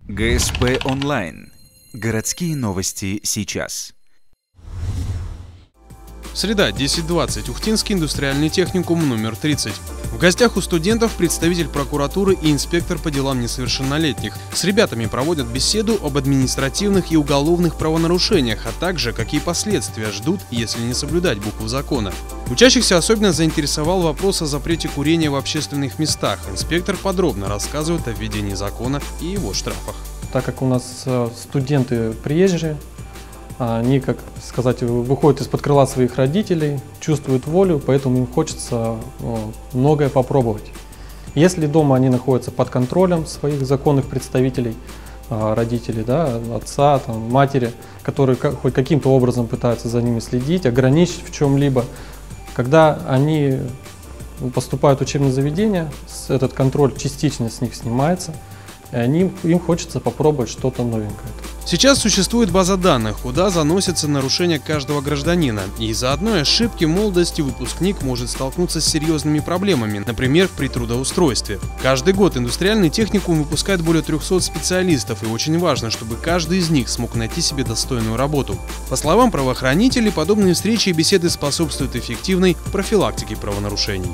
ГСП онлайн. Городские новости сейчас. Среда, 10:20. Ухтинский индустриальный техникум номер 30. В гостях у студентов представитель прокуратуры и инспектор по делам несовершеннолетних. С ребятами проводят беседу об административных и уголовных правонарушениях, а также какие последствия ждут, если не соблюдать букву закона. Учащихся особенно заинтересовал вопрос о запрете курения в общественных местах. Инспектор подробно рассказывает о введении закона и его штрафах. Так как у нас студенты приезжие, они, как сказать, выходят из-под крыла своих родителей, чувствуют волю, поэтому им хочется многое попробовать. Если дома они находятся под контролем своих законных представителей, родителей, да, отца, матери, которые хоть каким-то образом пытаются за ними следить, ограничить в чем-либо, когда они поступают в учебное заведение, этот контроль частично с них снимается, и им хочется попробовать что-то новенькое. Сейчас существует база данных, куда заносятся нарушения каждого гражданина. И из-за одной ошибки в молодости выпускник может столкнуться с серьезными проблемами, например, при трудоустройстве. Каждый год индустриальный техникум выпускает более 300 специалистов, и очень важно, чтобы каждый из них смог найти себе достойную работу. По словам правоохранителей, подобные встречи и беседы способствуют эффективной профилактике правонарушений.